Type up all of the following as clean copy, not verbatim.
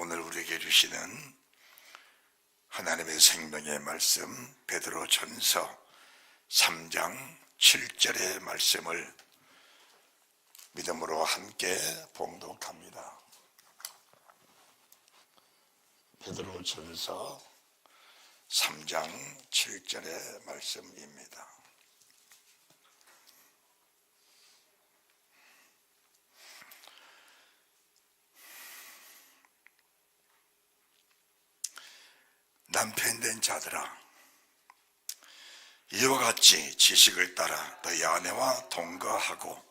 오늘 우리에게 주시는 하나님의 생명의 말씀 베드로전서 3장 7절의 말씀을 믿음으로 함께 봉독합니다. 베드로전서 3장 7절의 말씀입니다. 남편된 자들아, 이와 같이 지식을 따라 너희 아내와 동거하고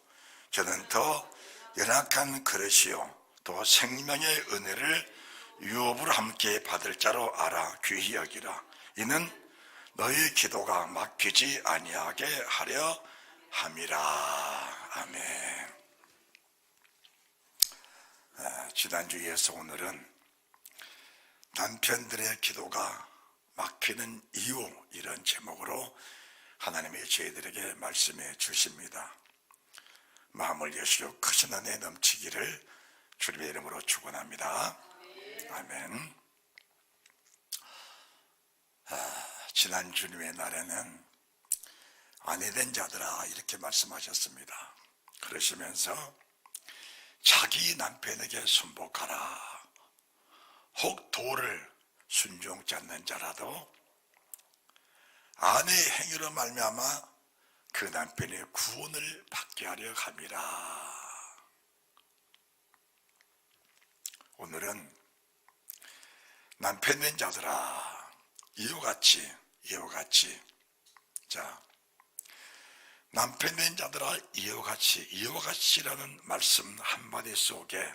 저는 더 연약한 그릇이요 또 생명의 은혜를 유업으로 함께 받을 자로 알아 귀히 여기라. 이는 너희 기도가 막히지 아니하게 하려 함이라. 아멘. 지난주에 이어서 오늘은 남편들의 기도가 막히는 이유, 이런 제목으로 하나님의 저희들에게 말씀해 주십니다. 마음을 여시고 크신 은혜 넘치기를 주님의 이름으로 축원합니다. 아멘. 지난 주님의 날에는 아내된 자들아 이렇게 말씀하셨습니다. 그러시면서 자기 남편에게 순복하라. 혹 도를 순종치 않는 자라도 아내의 행위로 말미암아 그 남편의 구원을 받게 하려 함이라. 오늘은 남편된 자들아 이와 같이 자, 남편된 자들아 이와 같이라는 말씀 한마디 속에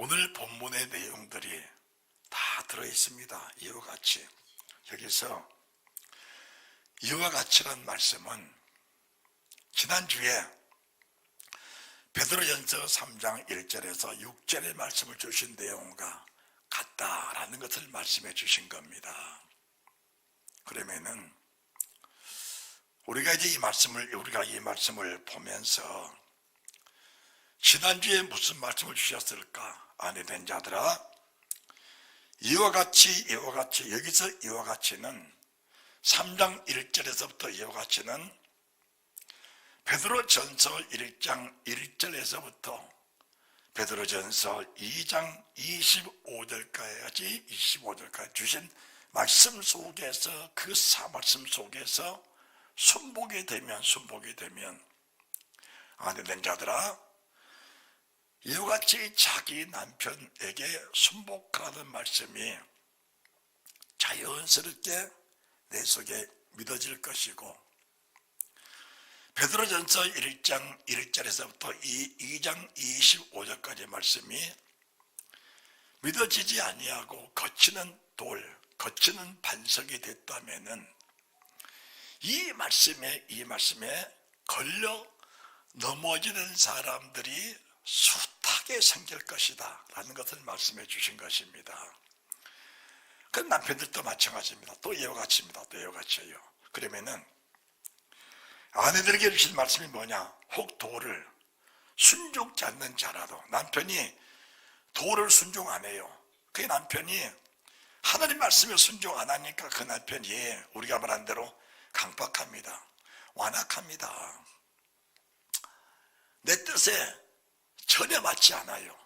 오늘 본문의 내용들이 다 들어있습니다. 이와 같이. 여기서 이와 같이란 말씀은 지난주에 베드로전서 3장 1절에서 6절의 말씀을 주신 내용과 같다라는 것을 말씀해 주신 겁니다. 그러면은 우리가 이 말씀을 보면서 지난주에 무슨 말씀을 주셨을까? 아내된 자들아 이와 같이 여기서 이와 같이는 3장 1절에서부터 이와 같이는 베드로전서 1장 1절에서부터 베드로전서 2장 25절까지 주신 말씀 속에서 그 말씀 속에서 순복이 되면 아내된 자들아 이와 같이 자기 남편에게 순복하라는 말씀이 자연스럽게 내 속에 믿어질 것이고 베드로전서 1장 1절에서부터 2장 25절까지 말씀이 믿어지지 아니하고 거치는 반석이 됐다면은 이 말씀에 걸려 넘어지는 사람들이 숱하게 생길 것이다 라는 것을 말씀해 주신 것입니다. 그 남편들도 마찬가지입니다. 또 이와 같이요. 그러면은 아내들에게 주신 말씀이 뭐냐? 혹 도를 순종치 않는 자라도, 남편이 도를 순종 안 해요. 그 남편이 하나님 말씀에 순종 안 하니까 그 남편이 우리가 말한 대로 강박합니다. 완악합니다. 내 뜻에 전혀 맞지 않아요.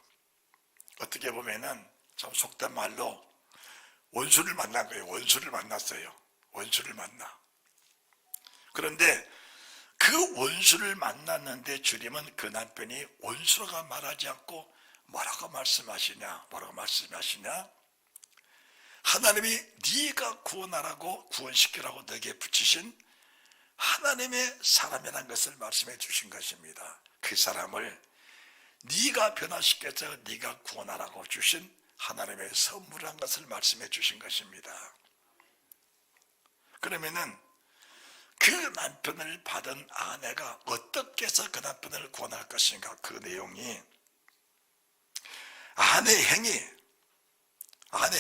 어떻게 보면은 참 속된 말로 원수를 만난 거예요. 원수를 만나. 그런데 그 원수를 만났는데 주님은 그 남편이 원수라고 말하지 않고 뭐라고 말씀하시냐? 하나님이 네가 구원시키라고 너에게 붙이신 하나님의 사람이라는 것을 말씀해 주신 것입니다. 그 사람을 네가 변화시켜서 네가 구원하라고 주신 하나님의 선물한 것을 말씀해 주신 것입니다. 그러면은 그 남편을 받은 아내가 어떻게 해서 그 남편을 구원할 것인가? 그 내용이 아내의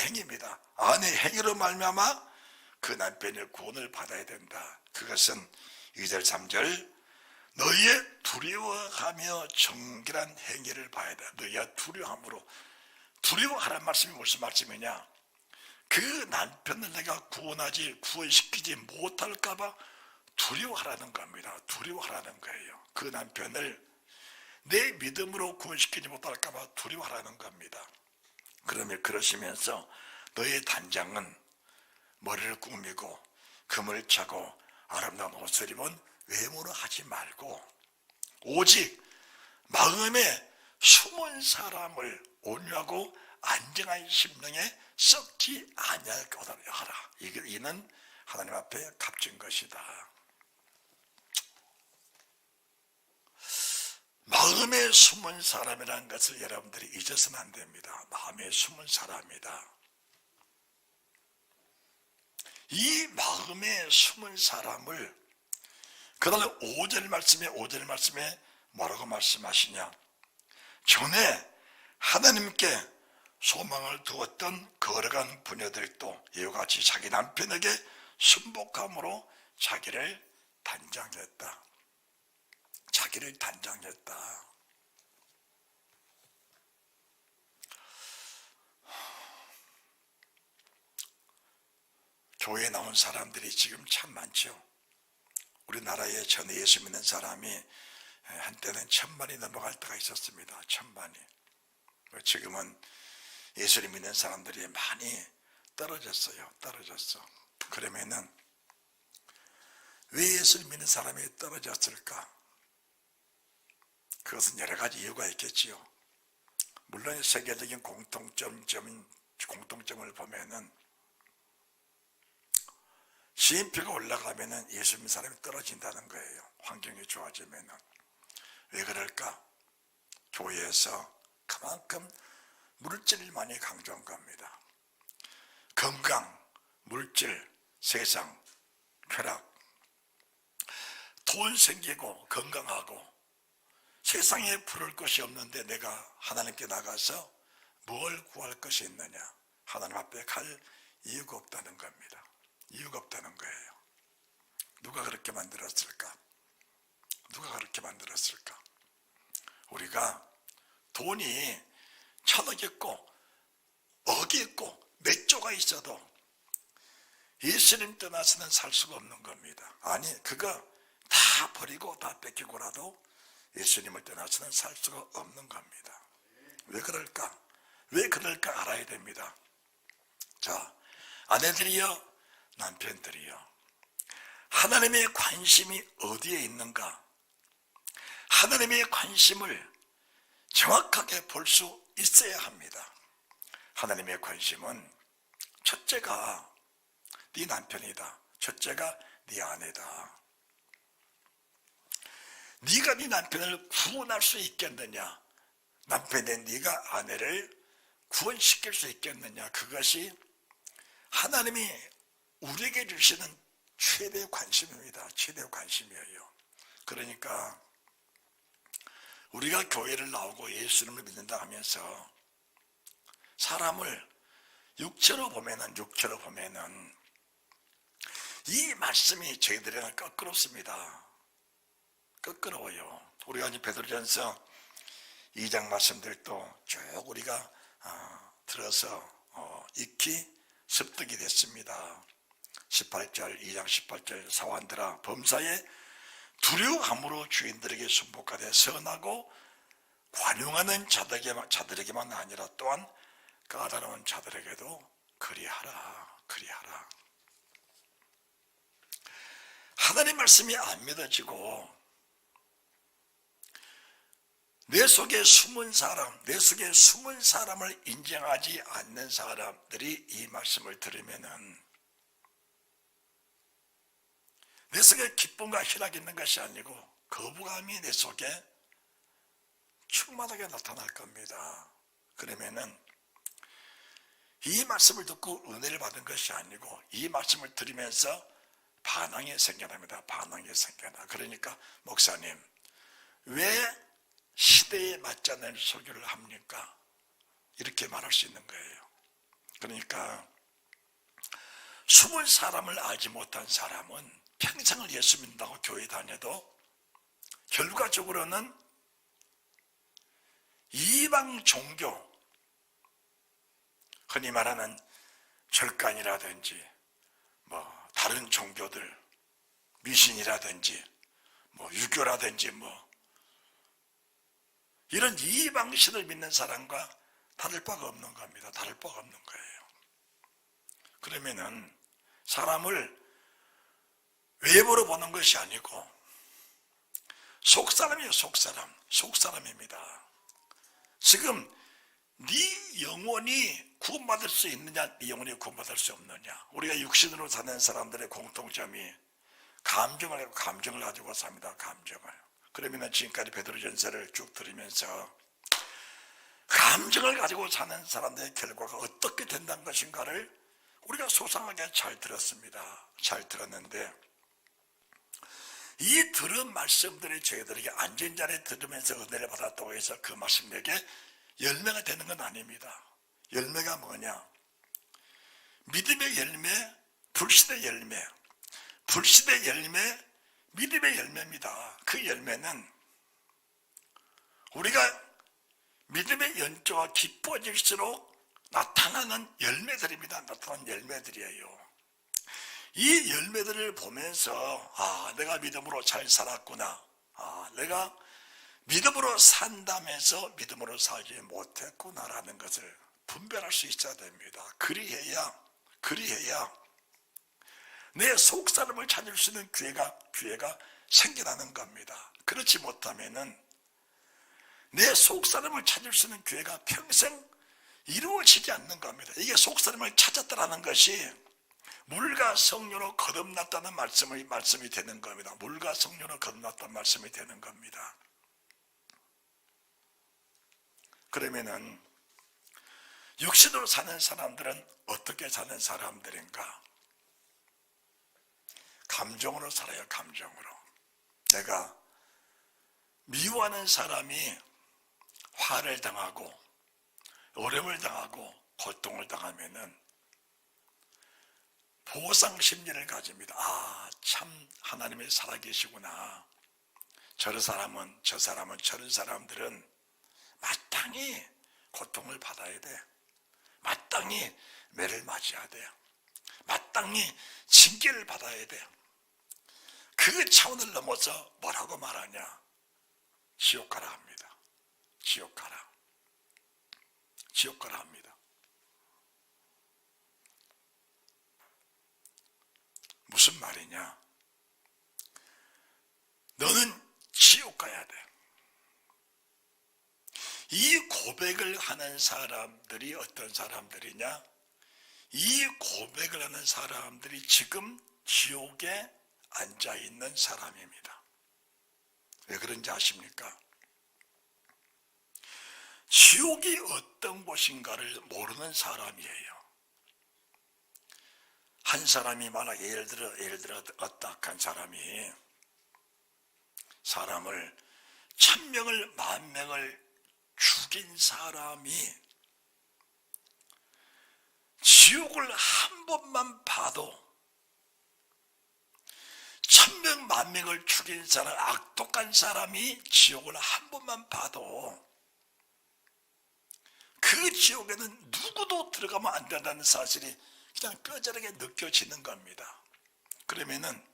행위입니다. 아내의 행위로 말미암아 그 남편의 구원을 받아야 된다. 그것은 2절 3절 너희의 두려워하며 정결한 행위를 봐야 돼. 너희가 두려움으로 두려워하라는 말씀이 무슨 말씀이냐? 그 남편을 내가 구원시키지 못할까봐 두려워하라는 겁니다. 두려워하라는 거예요. 그 남편을 내 믿음으로 구원시키지 못할까봐 두려워하라는 겁니다. 그러시면서 너의 단장은 머리를 꾸미고 금을 차고 아름다운 옷을 입은 외모로 하지 말고 오직 마음에 숨은 사람을 온유하고 안정한 심령에 썩지 아니하게 하라. 이는 하나님 앞에 값진 것이다. 마음에 숨은 사람이라는 것을 여러분들이 잊어서는 안 됩니다. 마음에 숨은 사람이다. 이 마음에 숨은 사람을 그다음에 5절 말씀에 뭐라고 말씀하시냐? 전에 하나님께 소망을 두었던 거룩한 부녀들도 이와 같이 자기 남편에게 순복함으로 자기를 단장했다. 자기를 단장했다. 교회에 나온 사람들이 지금 참 많죠. 우리나라에 전에 예수 믿는 사람이 한때는 1000만이 넘어갈 때가 있었습니다. 1000만이. 지금은 예수를 믿는 사람들이 많이 떨어졌어요. 그러면은 왜 예수를 믿는 사람이 떨어졌을까? 그것은 여러 가지 이유가 있겠지요. 물론 세계적인 공통점을 보면은 GNP가 올라가면은 예수 믿는 사람이 떨어진다는 거예요. 환경이 좋아지면은. 왜 그럴까? 교회에서 그만큼 물질을 많이 강조한 겁니다. 건강, 물질, 세상, 쾌락, 돈 생기고 건강하고 세상에 부를 것이 없는데 내가 하나님께 나가서 뭘 구할 것이 있느냐? 하나님 앞에 갈 이유가 없다는 겁니다. 이유가 없다는 거예요. 누가 그렇게 만들었을까? 우리가 돈이 1000억 있고 억이 있고 몇 조가 있어도 예수님 떠나서는 살 수가 없는 겁니다. 아니, 그거 다 버리고 다 뺏기고라도 예수님을 떠나서는 살 수가 없는 겁니다. 왜 그럴까? 알아야 됩니다. 자, 아내들이여, 남편들이여, 하나님의 관심이 어디에 있는가? 하나님의 관심을 정확하게 볼 수 있어야 합니다. 하나님의 관심은 첫째가 네 남편이다. 첫째가 네 아내다. 네가 네 남편을 구원할 수 있겠느냐? 남편인 네가 아내를 구원시킬 수 있겠느냐? 그것이 하나님이 우리에게 주시는 최대의 관심입니다. 최대의 관심이에요. 그러니까 우리가 교회를 나오고 예수님을 믿는다 하면서 사람을 육체로 보면은 이 말씀이 저희들에게는 거꾸롭습니다. 거꾸러워요. 우리가 이제 베드로전서 2장 말씀들도 쭉 우리가 들어서 익히 습득이 됐습니다. 18절, 2장 18절, 사환들아 범사에 두려움으로 주인들에게 순복하되 선하고 관용하는 자들에게만 아니라 또한 까다로운 자들에게도 그리하라. 하나님 말씀이 안 믿어지고 내 속에 숨은 사람을 인정하지 않는 사람들이 이 말씀을 들으면은 내 속에 기쁨과 희락이 있는 것이 아니고 거부감이 내 속에 충만하게 나타날 겁니다. 그러면은 이 말씀을 듣고 은혜를 받은 것이 아니고 이 말씀을 들으면서 반항이 생겨납니다. 그러니까 목사님, 왜 시대에 맞지 않는 설교를 합니까? 이렇게 말할 수 있는 거예요. 그러니까 숨은 사람을 알지 못한 사람은 평생을 예수 믿는다고 교회 다녀도 결과적으로는 이방 종교, 흔히 말하는 절간이라든지 뭐 다른 종교들 미신이라든지 뭐 유교라든지 뭐 이런 이방신을 믿는 사람과 다를 바가 없는 겁니다. 다를 바가 없는 거예요. 그러면은 사람을 외모로 보는 것이 아니고 속사람이에요. 속사람입니다. 지금 네 영혼이 구원받을 수 있느냐, 네 영혼이 구원받을 수 없느냐. 우리가 육신으로 사는 사람들의 공통점이 감정을 가지고 삽니다. 감정을. 그러면 지금까지 베드로전서를 쭉 들으면서 감정을 가지고 사는 사람들의 결과가 어떻게 된다는 것인가를 우리가 소상하게 잘 들었습니다. 잘 들었는데 이 들은 말씀들이 저희들에게 앉은 자리에 들으면서 은혜를 받았다고 해서 그 말씀에게 열매가 되는 건 아닙니다. 열매가 뭐냐? 믿음의 열매, 불신의 열매, 불신의 열매, 믿음의 열매입니다. 그 열매는 우리가 믿음의 연조가 깊어질수록 나타나는 열매들입니다. 나타나는 열매들이에요. 이 열매들을 보면서 내가 믿음으로 잘 살았구나. 내가 믿음으로 산다면서 믿음으로 살지 못했구나라는 것을 분별할 수 있어야 됩니다. 그리해야 내 속사람을 찾을 수 있는 기회가 생겨나는 겁니다. 그렇지 못하면은 내 속사람을 찾을 수 있는 기회가 평생 이루어지지 않는 겁니다. 이게 속사람을 찾았다라는 것이 물과 성령으로 거듭났다는 말씀이 되는 겁니다. 물과 성령으로 거듭났다는 말씀이 되는 겁니다. 그러면은 육신으로 사는 사람들은 어떻게 사는 사람들인가? 감정으로 살아요. 감정으로. 내가 미워하는 사람이 화를 당하고 어려움을 당하고 고통을 당하면은 보상 심리를 가집니다. 참 하나님이 살아계시구나. 저 사람은 저런 사람들은 마땅히 고통을 받아야 돼. 마땅히 매를 맞아야 돼. 마땅히 징계를 받아야 돼. 그 차원을 넘어서 뭐라고 말하냐? 지옥 가라 합니다. 지옥 가라. 지옥 가라 합니다. 무슨 말이냐? 너는 지옥 가야 돼. 이 고백을 하는 사람들이 어떤 사람들이냐? 이 고백을 하는 사람들이 지금 지옥에 앉아있는 사람입니다. 왜 그런지 아십니까? 지옥이 어떤 곳인가를 모르는 사람이에요. 한 사람이 만약 예를 들어 어떤 사람이 사람을 1000명을 10,000명을 죽인 사람이 지옥을 한 번만 봐도 1000명 10,000명을 죽인 사람, 악독한 사람이 지옥을 한 번만 봐도 그 지옥에는 누구도 들어가면 안 된다는 사실이 그냥 뼈저리게 느껴지는 겁니다. 그러면은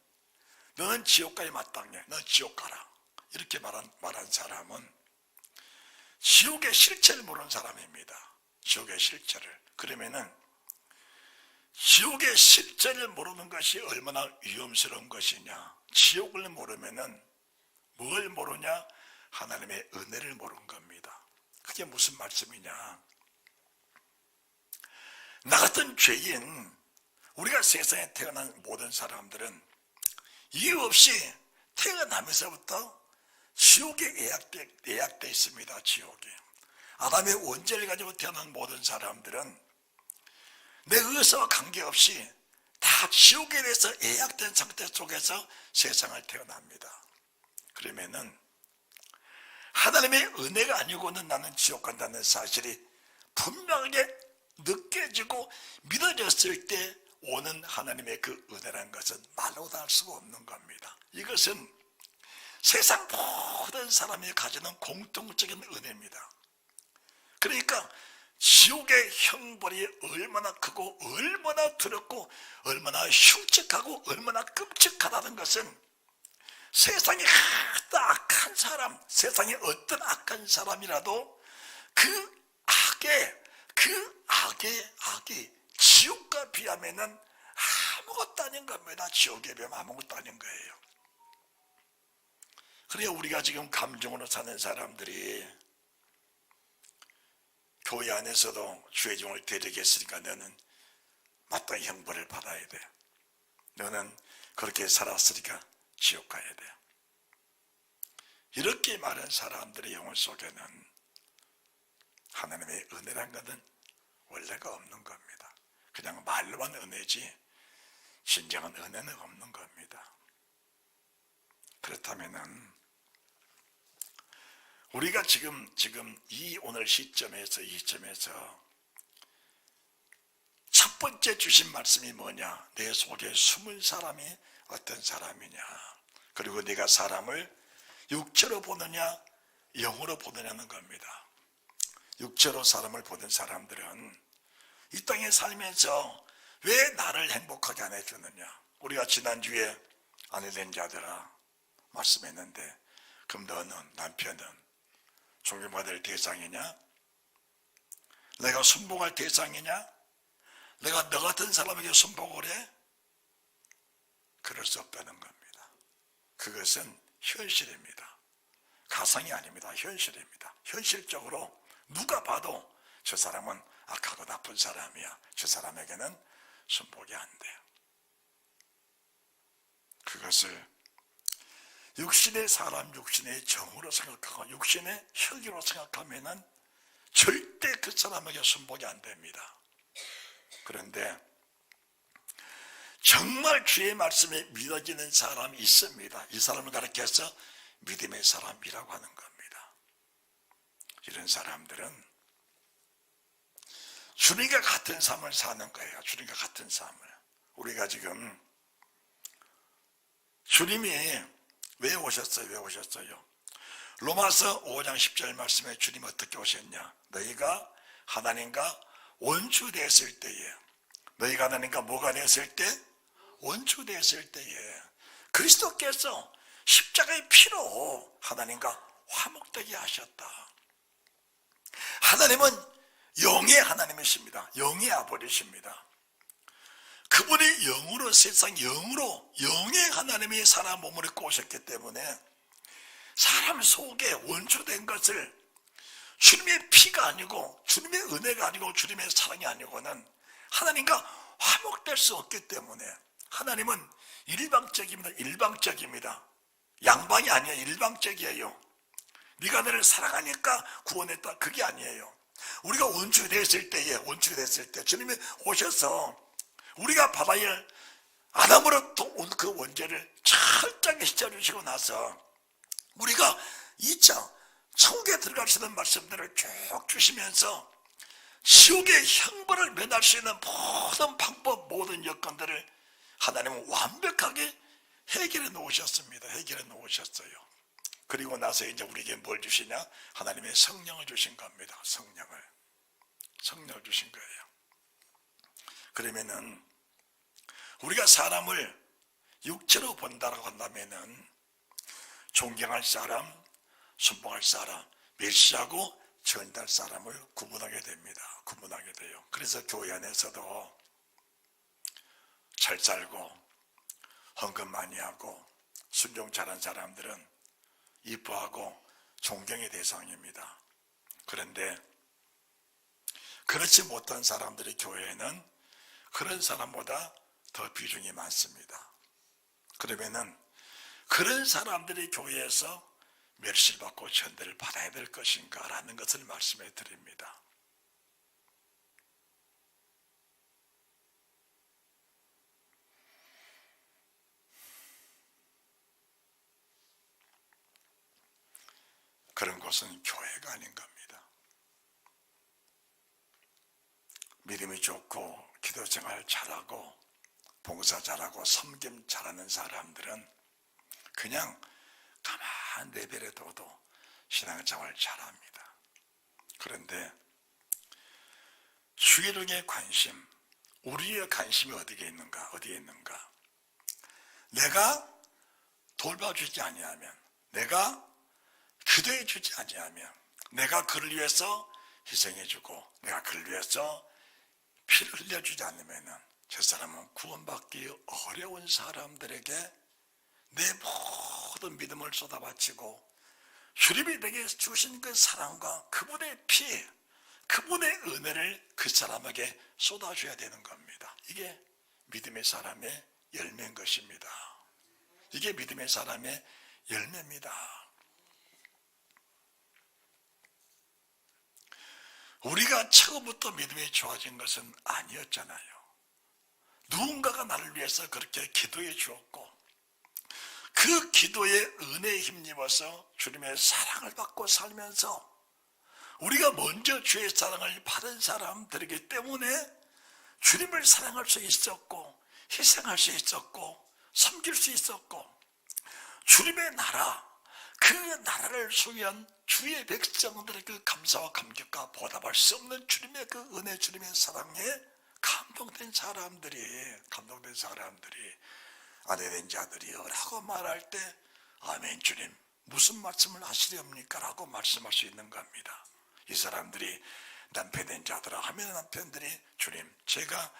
너는 지옥까지 마땅해. 너 지옥 가라. 이렇게 말한 사람은 지옥의 실체를 모르는 사람입니다. 지옥의 실체를. 그러면은 지옥의 실체를 모르는 것이 얼마나 위험스러운 것이냐. 지옥을 모르면은 뭘 모르냐? 하나님의 은혜를 모르는 겁니다. 그게 무슨 말씀이냐? 나 같은 죄인, 우리가 세상에 태어난 모든 사람들은 이유 없이 태어나면서부터 지옥에 예약되어 있습니다. 지옥에. 아담의 원죄를 가지고 태어난 모든 사람들은 내 의사와 관계없이 다 지옥에 대해서 예약된 상태 속에서 세상을 태어납니다. 그러면은 하나님의 은혜가 아니고는 나는 지옥 간다는 사실이 분명하게 느껴지고 믿어졌을 때 오는 하나님의 그 은혜라는 것은 말로 다 할 수가 없는 겁니다. 이것은 세상 모든 사람이 가지는 공통적인 은혜입니다. 그러니까 지옥의 형벌이 얼마나 크고 얼마나 더럽고 얼마나 흉측하고 얼마나 끔찍하다는 것은 세상에 악한 사람, 세상에 어떤 악한 사람이라도 그 악이 지옥과 비하면은 아무것도 아닌 겁니다. 지옥에 비하면 아무것도 아닌 거예요. 그래야 우리가 지금 감정으로 사는 사람들이 교회 안에서도 주의 종을 대적했으니까 너는 마땅히 형벌을 받아야 돼. 너는 그렇게 살았으니까 지옥 가야 돼. 이렇게 말한 사람들의 영혼 속에는 하나님의 은혜란 것은 원래가 없는 겁니다. 그냥 말로만 은혜지 진정한 은혜는 없는 겁니다. 그렇다면은 우리가 지금 이 오늘 시점에서 첫 번째 주신 말씀이 뭐냐? 내 속에 숨은 사람이 어떤 사람이냐? 그리고 네가 사람을 육체로 보느냐 영으로 보느냐는 겁니다. 육체로 사람을 보는 사람들은 이 땅에 살면서 왜 나를 행복하게 안 해주느냐? 우리가 지난주에 아내된 자들아 말씀했는데, 그럼 너는, 남편은 존경받을 대상이냐? 내가 순복할 대상이냐? 내가 너 같은 사람에게 순복을 해? 그럴 수 없다는 겁니다. 그것은 현실입니다. 가상이 아닙니다. 현실입니다. 현실적으로 누가 봐도 저 사람은 악하고 나쁜 사람이야. 저 사람에게는 순복이 안 돼요. 그것을 육신의 사람, 육신의 정으로 생각하고 육신의 혈기로 생각하면은 절대 그 사람에게 순복이 안 됩니다. 그런데 정말 주의 말씀에 믿어지는 사람이 있습니다. 이 사람을 가리켜서 믿음의 사람이라고 하는 겁니다. 이런 사람들은 주님과 같은 삶을 사는 거예요. 주님과 같은 삶을. 우리가 지금 주님이 왜 오셨어요? 로마서 5장 10절 말씀에 주님 어떻게 오셨냐? 너희가 하나님과 원수됐을 때에, 너희가 하나님과 뭐가 됐을 때? 원수됐을 때에 그리스도께서 십자가의 피로 하나님과 화목되게 하셨다. 하나님은 영의 하나님이십니다. 영의 아버지십니다. 그분이 영으로, 세상 영으로, 영의 하나님이 사람 몸을 입고 오셨기 때문에 사람 속에 원수된 것을 주님의 피가 아니고 주님의 은혜가 아니고 주님의 사랑이 아니고는 하나님과 화목될 수 없기 때문에, 하나님은 일방적입니다. 양방이 아니에요. 일방적이에요. 네가 나를 사랑하니까 구원했다, 그게 아니에요. 우리가 원수됐을 때 주님이 오셔서 우리가 받아야 할 아담으로부터 온 그 원죄를 철저하게 씻어주시고 나서 우리가 2차 천국에 들어갈 수 있는 말씀들을 쭉 주시면서 지옥의 형벌을 면할 수 있는 모든 방법, 모든 여건들을 하나님은 완벽하게 해결해 놓으셨습니다. 해결해 놓으셨어요. 그리고 나서 이제 우리에게 뭘 주시냐? 하나님의 성령을 주신 겁니다. 성령을 주신 거예요. 그러면은 우리가 사람을 육체로 본다라고 한다면은 존경할 사람, 순봉할 사람, 멸시하고 전달 사람을 구분하게 됩니다. 구분하게 돼요. 그래서 교회 안에서도 잘 살고 헌금 많이 하고 순종 잘한 사람들은 이뻐하고 존경의 대상입니다. 그런데 그렇지 못한 사람들의 교회에는 그런 사람보다 더 비중이 많습니다. 그러면은 그런 사람들이 교회에서 멸시를 받고 전대를 받아야 될 것인가 라는 것을 말씀해 드립니다. 그런 곳은 교회가 아닌 겁니다. 믿음이 좋고 기도생활 잘하고 봉사 잘하고 섬김 잘하는 사람들은 그냥 가만 내버려둬도 신앙생활 잘합니다. 그런데 주일의 관심, 우리의 관심이 어디에 있는가? 내가 돌봐주지 아니하면, 내가 기도해주지 아니하면, 내가 그를 위해서 희생해주고, 내가 그를 위해서 피를 흘려주지 않으면 저 사람은 구원받기 어려운 사람들에게 내 모든 믿음을 쏟아바치고 주님이 내게 주신 그 사랑과 그분의 피, 그분의 은혜를 그 사람에게 쏟아줘야 되는 겁니다. 이게 믿음의 사람의 열매인 것입니다. 이게 믿음의 사람의 열매입니다. 우리가 처음부터 믿음이 좋아진 것은 아니었잖아요. 누군가가 나를 위해서 그렇게 기도해 주었고, 그 기도의 은혜에 힘입어서 주님의 사랑을 받고 살면서 우리가 먼저 주의 사랑을 받은 사람들이기 때문에 주님을 사랑할 수 있었고, 희생할 수 있었고, 섬길 수 있었고, 주님의 나라, 그 나라를 소유한 주의 백성들의 그 감사와 감격과 보답할 수 없는 주님의 그 은혜, 주님의 사랑에 감동된 사람들이 아내된 자들이여 라고 말할 때 아멘 주님 무슨 말씀을 하시렵니까? 라고 말씀할 수 있는 겁니다. 이 사람들이 남편된 자들아 하면 남편들이 주님 제가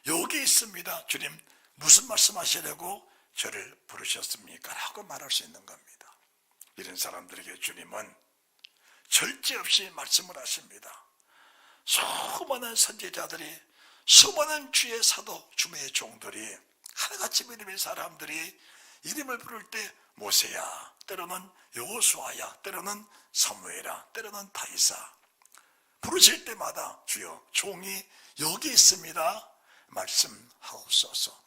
여기 있습니다. 주님 무슨 말씀하시려고 저를 부르셨습니까? 라고 말할 수 있는 겁니다. 이런 사람들에게 주님은 절제 없이 말씀을 하십니다. 수많은 선지자들이, 수많은 주의 사도, 주의 종들이, 하나같이 믿음의 사람들이 이름을 부를 때 모세야, 때로는 여호수아야, 때로는 사무엘아, 때로는 다윗아 부르실 때마다 주여 종이 여기 있습니다 말씀하옵소서.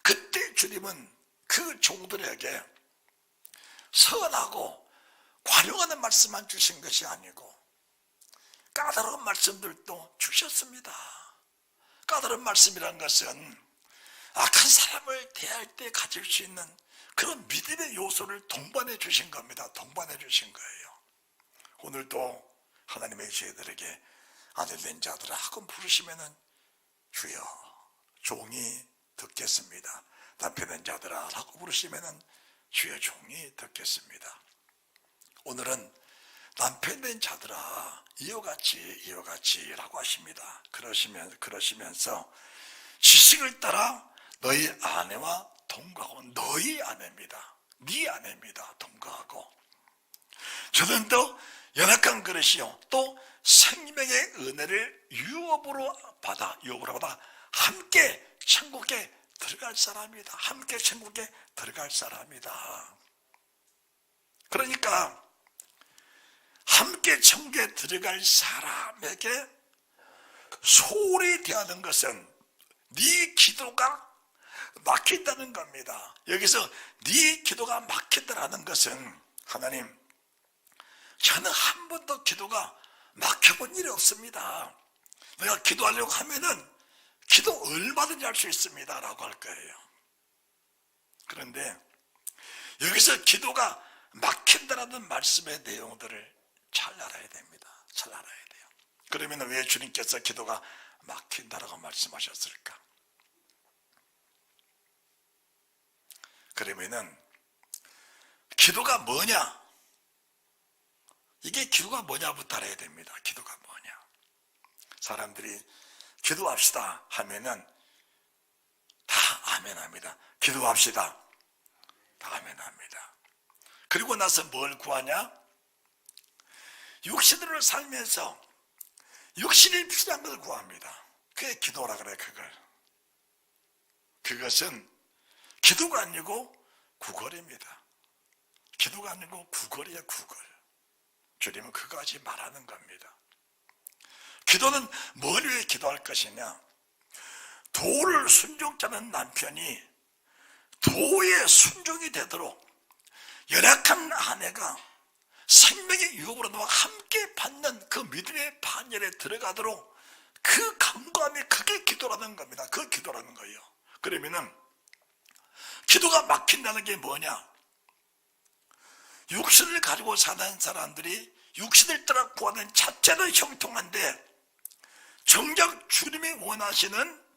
그때 주님은 그 종들에게 선하고 관용하는 말씀만 주신 것이 아니고 까다로운 말씀들도 주셨습니다. 까다로운 말씀이란 것은 악한 사람을 대할 때 가질 수 있는 그런 믿음의 요소를 동반해 주신 겁니다. 동반해 주신 거예요. 오늘도 하나님의 저희들에게 아들된 자들아 하고 부르시면은 주여 종이 듣겠습니다. 남편된 자들아 라고 부르시면은 주여 종이 듣겠습니다. 오늘은 남편된 자들아 이와같이 라고 하십니다. 그러시면서 지식을 따라 너희 아내와 동거하고, 너희 아내입니다. 네 아내입니다. 동거하고 저는 또 연약한 그릇이요 또 생명의 은혜를 유업으로 받아 함께 천국에 들어갈 사람이다. 함께 천국에 들어갈 사람이다. 그러니까 함께 천국에 들어갈 사람에게 소홀히 대하는 것은 네 기도가 막힌다는 겁니다. 여기서 네 기도가 막힌다는 것은 하나님 저는 한 번도 기도가 막혀본 일이 없습니다. 내가 기도하려고 하면은 기도 얼마든지 할 수 있습니다 라고 할 거예요. 그런데 여기서 기도가 막힌다라는 말씀의 내용들을 잘 알아야 됩니다. 잘 알아야 돼요. 그러면 왜 주님께서 기도가 막힌다라고 말씀하셨을까? 그러면은 기도가 뭐냐? 이게 기도가 뭐냐부터 알아야 됩니다. 기도가 뭐냐? 사람들이 기도합시다 하면은 다 아멘합니다. 기도합시다. 다 아멘합니다. 그리고 나서 뭘 구하냐? 육신으로 살면서 육신이 필요한 걸 구합니다. 그게 기도라 그래. 그것은 기도가 아니고 구걸입니다. 기도가 아니고 구걸이야. 구걸. 주님은 그거까지 말하는 겁니다. 기도는 뭘 위해 기도할 것이냐? 도를 순종치 않은 남편이 도의 순종이 되도록 연약한 아내가 생명의 유업으로 너와 함께 받는 그 믿음의 반열에 들어가도록 그 간구함이 그게 기도라는 겁니다. 그 기도라는 거예요. 그러면은 기도가 막힌다는 게 뭐냐? 육신을 가지고 사는 사람들이 육신을 따라 구하는 자체는 형통한데 정작 주님이 원하시는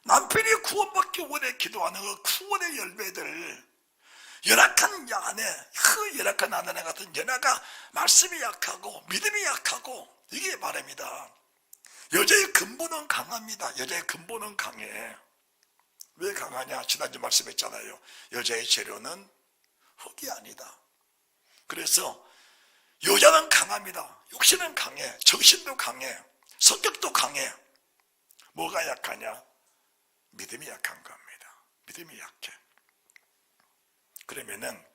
남편이 구원받기 원해 기도하는 그 구원의 열매들, 연약한 아내, 그 연약한 아내 같은 연하가 말씀이 약하고 믿음이 약하고, 이게 말입니다. 여자의 근본은 강합니다. 여자의 근본은 강해. 왜 강하냐? 지난주 말씀했잖아요. 여자의 재료는 흙이 아니다. 그래서 여자는 강합니다. 육신은 강해, 정신도 강해, 성격도 강해. 뭐가 약하냐? 믿음이 약한 겁니다. 믿음이 약해. 그러면은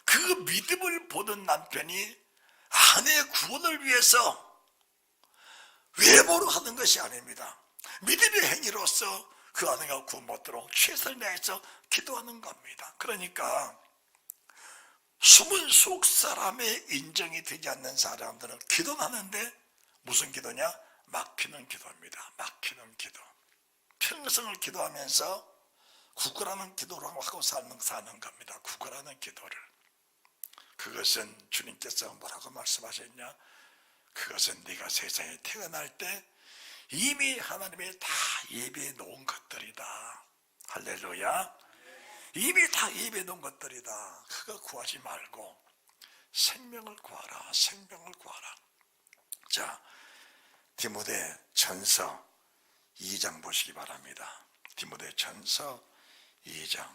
그 믿음을 보던 남편이 아내의 구원을 위해서 외모로 하는 것이 아닙니다. 믿음의 행위로서 그 아내가 구원받도록 최선을 다해서 기도하는 겁니다. 그러니까 숨은 속 사람의 인정이 되지 않는 사람들은 기도는 하는데 무슨 기도냐? 막히는 기도입니다. 막히는 기도. 평생을 기도하면서 구걸하는 기도를 하고 사는 겁니다. 구걸하는 기도를. 그것은 주님께서 뭐라고 말씀하셨냐? 그것은 네가 세상에 태어날 때 이미 하나님이 다 예비해 놓은 것들이다. 할렐루야. 이미 다 예비해 놓은 것들이다. 그거 구하지 말고 생명을 구하라. 생명을 구하라. 자, 디모데 전서 2장 보시기 바랍니다. 디모데 전서 2장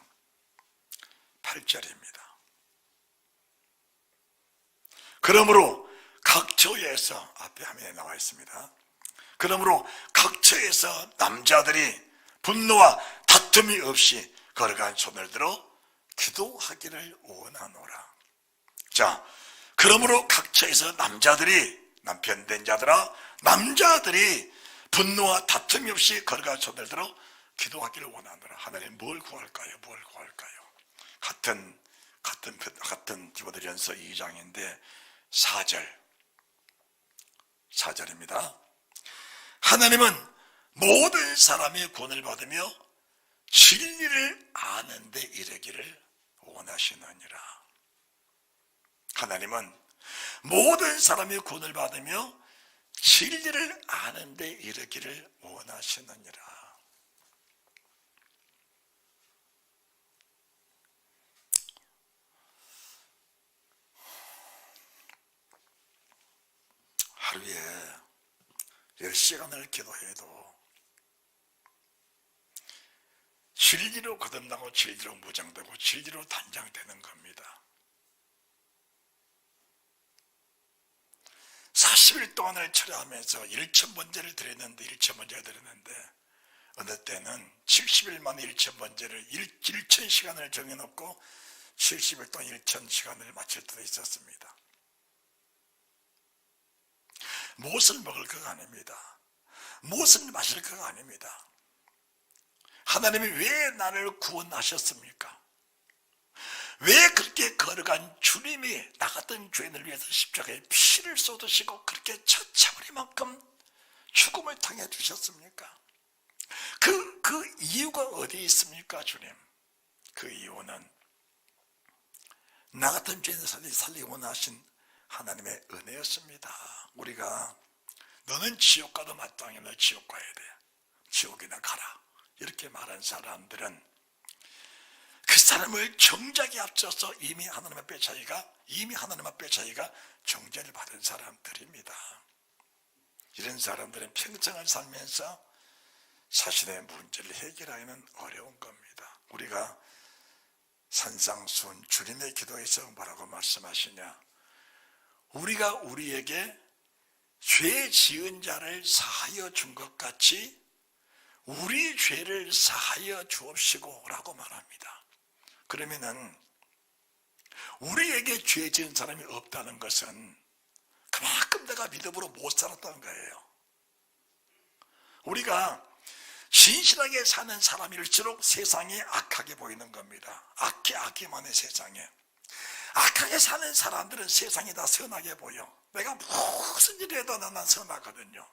8절입니다. 그러므로 각 처에서, 앞에 화면에 나와 있습니다. 그러므로 각 처에서 남자들이 분노와 다툼이 없이 거룩한 손을 들어 기도하기를 원하노라. 자, 그러므로 각 처에서 남자들이, 남편 된 자들아, 남자들이 분노와 다툼이 없이 거룩한 손을 들어 기도하기를 원하노라. 하나님 뭘 구할까요? 뭘 구할까요? 같은 디모데전서 2장인데 4절입니다. 하나님은 모든 사람의 구원을 받으며 진리를 아는 데 이르기를 원하시느니라. 하나님은 모든 사람의 구원을 받으며 진리를 아는 데 이르기를 원하시느니라. 하루에 10시간을 기도해도 진리로 거듭나고 진리로 무장되고 진리로 단장되는 겁니다. 40일 동안을 철회하면서 1,000번제를 드렸는데 어느 때는 70일 만에 1,000번제를 1,000시간을 정해놓고 70일 동안 1,000시간을 마칠 때도 있었습니다. 무엇을 먹을 거가 아닙니다. 무엇을 마실 거가 아닙니다. 하나님이 왜 나를 구원하셨습니까? 왜 그렇게 거룩한 주님이 나 같은 죄인을 위해서 십자가에 피를 쏟으시고 그렇게 처참하리만큼 죽음을 당해 주셨습니까? 그 이유가 어디에 있습니까, 주님? 그 이유는 나 같은 죄인을 살리기 원하신 하나님의 은혜였습니다. 우리가 너는 지옥 가도 마땅해, 너 지옥 가야 돼, 지옥이나 가라, 이렇게 말한 사람들은 그 사람을 정작에 앞서서 이미 하나님 앞에 자기가 정죄를 받은 사람들입니다. 이런 사람들은 평생을 살면서 자신의 문제를 해결하기는 어려운 겁니다. 우리가 산상수훈 주님의 기도에서 뭐라고 말씀하시냐? 우리가 우리에게 죄 지은 자를 사하여 준 것 같이 우리 죄를 사하여 주옵시고 라고 말합니다. 그러면은 우리에게 죄 지은 사람이 없다는 것은 그만큼 내가 믿음으로 못 살았다는 거예요. 우리가 진실하게 사는 사람일수록 세상이 악하게 보이는 겁니다. 악기만의 세상에. 악하게 사는 사람들은 세상이 다 선하게 보여. 내가 무슨 일을 해도 난 선하거든요.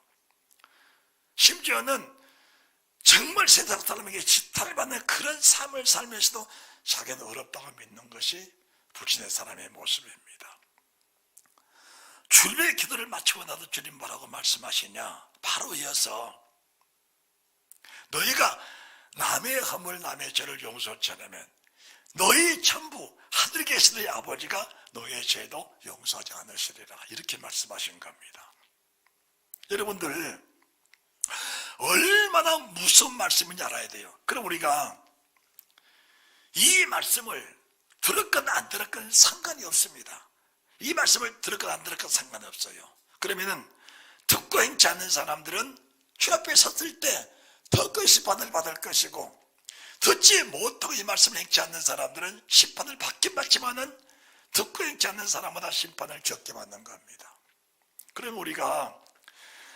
심지어는 정말 세상 사람에게 지탄을 받는 그런 삶을 살면서도 자기는 어렵다고 믿는 것이 불신의 사람의 모습입니다. 주님의 기도를 마치고 나도 주님 뭐라고 말씀하시냐? 바로 너희가 남의 허물 남의 죄를 용서치 않으면 너희 전부 하늘에 계신 너희 아버지가 너희의 죄도 용서하지 않으시리라, 이렇게 말씀하신 겁니다. 여러분들 얼마나 무서운 말씀인지 알아야 돼요. 그럼 우리가 이 말씀을 들었건 안 들었건 상관이 없습니다. 이 말씀을 들었건 안 들었건 상관이 없어요. 그러면은 듣고 행치 않는 사람들은 주 앞에 섰을 때 더 큰 심판을 받을 것이고, 듣지 못하고 이 말씀을 행치 않는 사람들은 심판을 받긴 받지만은 듣고 행치 않는 사람마다 심판을 적게 받는 겁니다. 그럼 우리가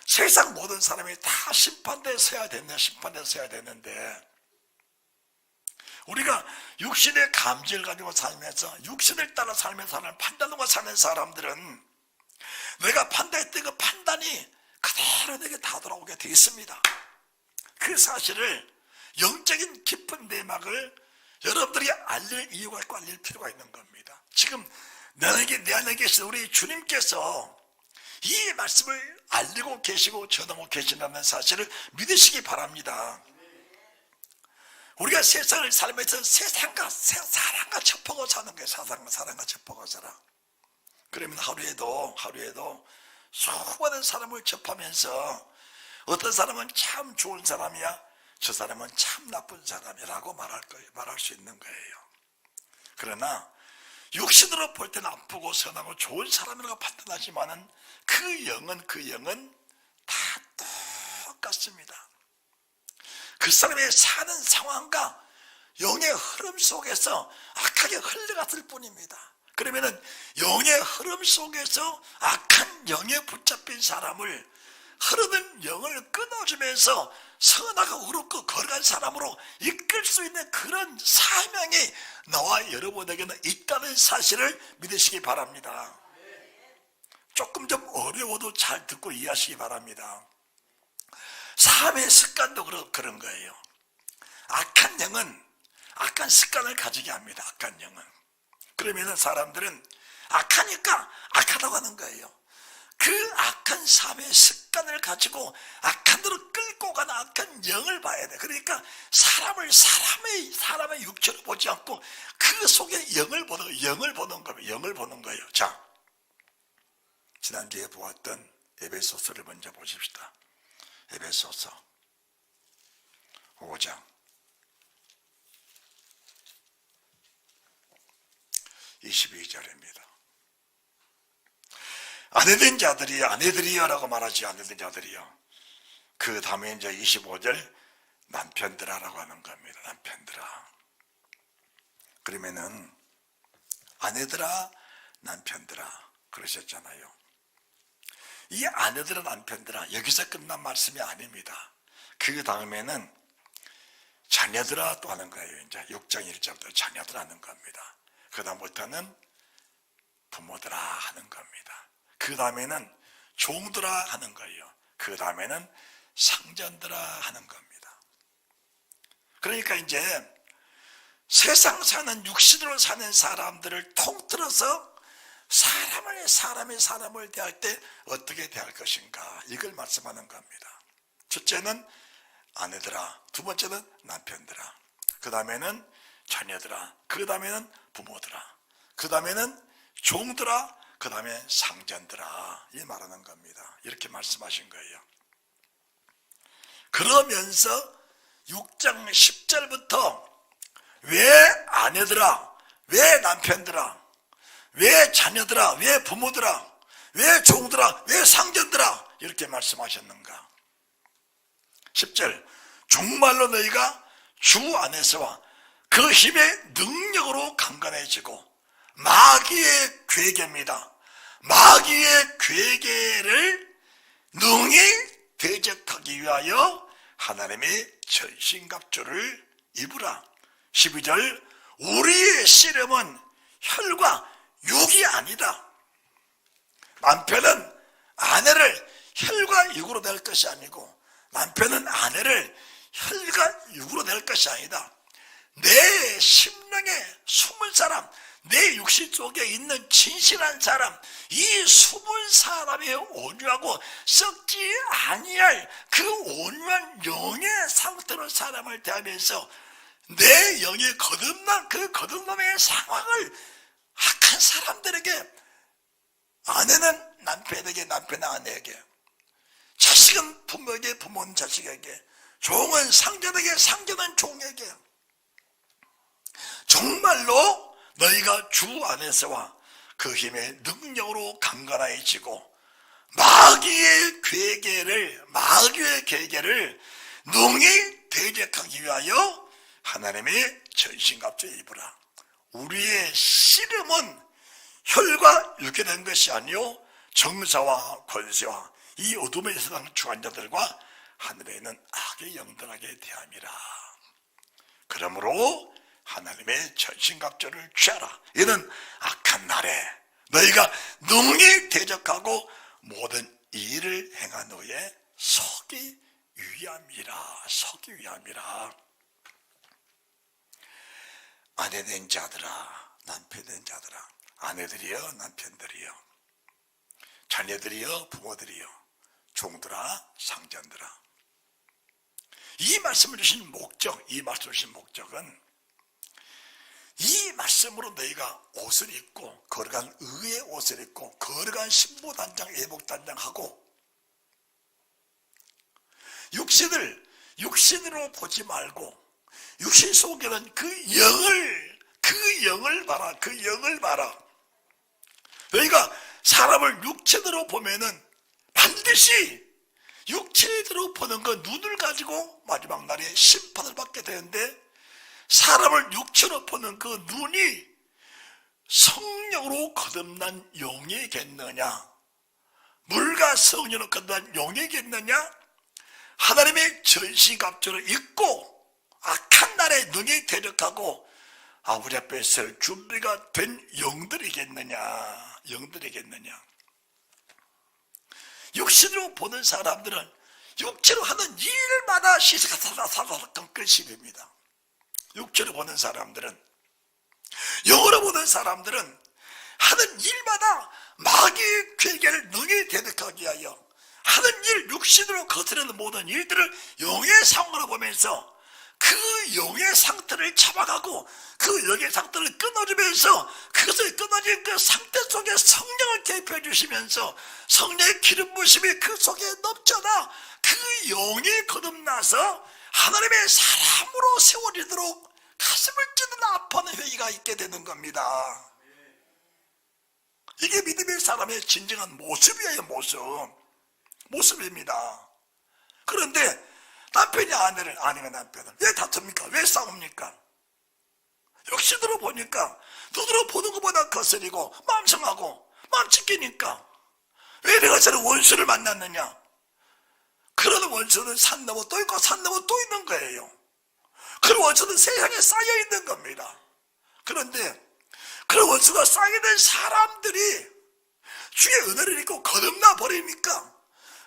세상 모든 사람이 다 심판대에 서야 되는데 우리가 육신의 감지를 가지고 살면서 육신을 따라 살면서 사는 판단과 사는 사람들은 내가 판단했던 그 판단이 그대로 내게 다 돌아오게 되어 있습니다. 그 사실을, 영적인 깊은 내막을 여러분들이 알릴 이유가 있고 알릴 필요가 있는 겁니다. 지금 내 안에 계신 우리 주님께서 이 말씀을 알리고 계시고 전하고 계신다는 사실을 믿으시기 바랍니다. 우리가 세상을 살면서 사람과 접하고 사는 거예요. 사람과 접하고 살아. 그러면 하루에도 수많은 사람을 접하면서 어떤 사람은 참 좋은 사람이야, 저 사람은 참 나쁜 사람이라고 말할 수 있는 거예요. 그러나 육신으로 볼 때는 나쁘고 선하고 좋은 사람이라고 판단하지만은 그 영은 다 똑같습니다. 그 사람의 사는 상황과 영의 흐름 속에서 악하게 흘러갔을 뿐입니다. 그러면은 영의 흐름 속에서 악한 영에 붙잡힌 사람을 흐르는 영을 끊어주면서 선하고 의롭고 거룩한 사람으로 이끌 수 있는 그런 사명이 나와 여러분에게는 있다는 사실을 믿으시기 바랍니다. 조금 좀 어려워도 잘 듣고 이해하시기 바랍니다. 삶의 습관도 그런 거예요. 악한 영은 악한 습관을 가지게 합니다. 악한 영은. 그러면 사람들은 악하니까 악하다고 하는 거예요. 그 악한 삶의 습관을 가지고 악한 데로 끌고 가는 악한 영을 봐야 돼. 그러니까 사람의 육체로 보지 않고 그 속에 영을 보는 거예요. 자, 지난주에 보았던 에베소서를 먼저 보십시다. 에베소서 5장 22절입니다. 아내된 자들이 아내들이여라고 말하지, 아내된 자들이여. 그 다음에 이제 25절 남편들아라고 하는 겁니다. 남편들아. 그러면은 아내들아 남편들아 그러셨잖아요. 이 아내들아 남편들아 여기서 끝난 말씀이 아닙니다. 그 다음에는 자녀들아 또 하는 거예요. 이제 6장 1절부터 자녀들아 하는 겁니다. 그 다음부터는 부모들아 하는 겁니다. 그 다음에는 종들아 하는 거예요. 그 다음에는 상전들아 하는 겁니다. 그러니까 이제 세상 사는 육신으로 사는 사람들을 통틀어서 사람을 대할 때 어떻게 대할 것인가, 이걸 말씀하는 겁니다. 첫째는 아내들아, 두 번째는 남편들아, 그 다음에는 자녀들아, 그 다음에는 부모들아, 그 다음에는 종들아, 그 다음에 상전들아, 이 말하는 겁니다. 이렇게 말씀하신 거예요. 그러면서 6장 10절부터 왜 아내들아, 왜 남편들아, 왜 자녀들아, 왜 부모들아, 왜 종들아, 왜 상전들아 이렇게 말씀하셨는가. 10절 정말로 너희가 주 안에서와 그 힘의 능력으로 강건해지고 마귀의 괴계입니다. 마귀의 괴계를 능히 대적하기 위하여 하나님의 전신갑주를 입으라. 12절 우리의 씨름은 혈과 육이 아니다. 남편은 아내를 혈과 육으로 낼 것이 아니고 남편은 아내를 혈과 육으로 낼 것이 아니다. 내 심령에 숨은 사람, 내 육신 속에 있는 진실한 사람, 이 숨은 사람의 온유하고 썩지 아니할 그 온유한 영의 상태로 사람을 대하면서 내 영이 거듭난 그 거듭남의 상황을 악한 사람들에게, 아내는 남편에게, 남편은 아내에게, 자식은 부모에게, 부모는 자식에게, 종은 상전에게, 상전은 종에게, 정말로 너희가 주 안에서와 그 힘의 능력으로 강건해지고 마귀의 계계를 능히 대적하기 위하여 하나님의 전신갑주 입으라. 우리의 씨름은 혈과 육에 된 것이 아니요 정사와 권세와 이 어둠의 세상 주관자들과 하늘에 있는 악의 영들에게 대함이라. 그러므로 하나님의 전신갑주를 취하라. 이는 악한 날에 너희가 능히 대적하고 모든 일을 행한 후에 서기 위함이라. 서기 위함이라. 아내 된 자들아, 남편 된 자들아, 아내들이여, 남편들이여, 자녀들이여, 부모들이여, 종들아, 상전들아, 이 말씀을 주신 목적, 이 말씀을 주신 목적은 이 말씀으로 너희가 옷을 입고, 거룩한 의의 옷을 입고, 거룩한 신부단장, 예복단장하고, 육신으로 보지 말고 육신 속에는 그 영을 봐라. 그 영을 봐라. 너희가 사람을 육체대로 보면은 반드시 육체대로 보는 그 눈을 가지고 마지막 날에 심판을 받게 되는데, 사람을 육체로 보는 그 눈이 성령으로 거듭난 영이겠느냐, 물과 성령으로 거듭난 영이겠느냐, 하나님의 전신갑주를 입고 악한 날에 능히 대적하고 아버지 앞에 설 준비가 된 영들이겠느냐. 육신으로 보는 사람들은 육체로 하는 일마다 시시각각 끝입니다. 육체로 보는 사람들은, 영으로 보는 사람들은 하는 일마다 마귀의 괴계를 능히 대적하기 위하여 하는 일, 육신으로 거스르는 모든 일들을 영의 상으로 보면서 그 영의 상태를 잡아가고 그 영의 상태를 끊어주면서 그것을 끊어진 그 상태 속에 성령을 개입해 주시면서 성령의 기름 부으심이 그 속에 넘쳐나 그 영이 거듭나서 하나님의 사람으로 세워지도록 가슴을 찌는 아파하는 회의가 있게 되는 겁니다. 이게 믿음의 사람의 진정한 모습이에요. 모습입니다. 그런데 남편이 아내를, 아내가 남편을 왜 다툽니까? 왜 싸웁니까? 육신으로 보니까 눈으로 보는 것보다 거슬리고 마음 상하고 마음 찢기니까 왜 내가 저런 원수를 만났느냐? 그런 원수는 산 넘어 또 있고 산 넘어 또 있는 거예요. 그런 원수는 세상에 쌓여 있는 겁니다. 그런데 그런 원수가 쌓여있는 사람들이 주의 은혜를 입고 거듭나 버리니까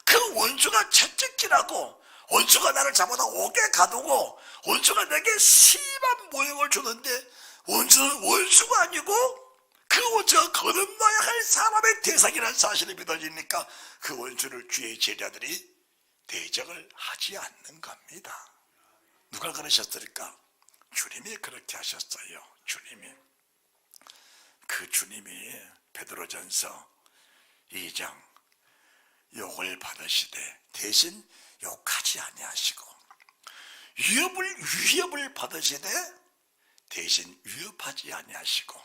그 원수가 채찍질하고 원수가 나를 잡아다 옥에 가두고 원수가 내게 심한 모욕을 주는데 원수는 원수가 아니고 그 원수가 거듭나야 할 사람의 대상이라는 사실이 믿어지니까 그 원수를 주의 제자들이 대적을 하지 않는 겁니다. 누가 그러셨을까? 주님이 그렇게 하셨어요. 주님이 베드로전서 2장 욕을 받으시되 대신 욕하지 아니하시고 위협을 받으시되 대신 위협하지 아니하시고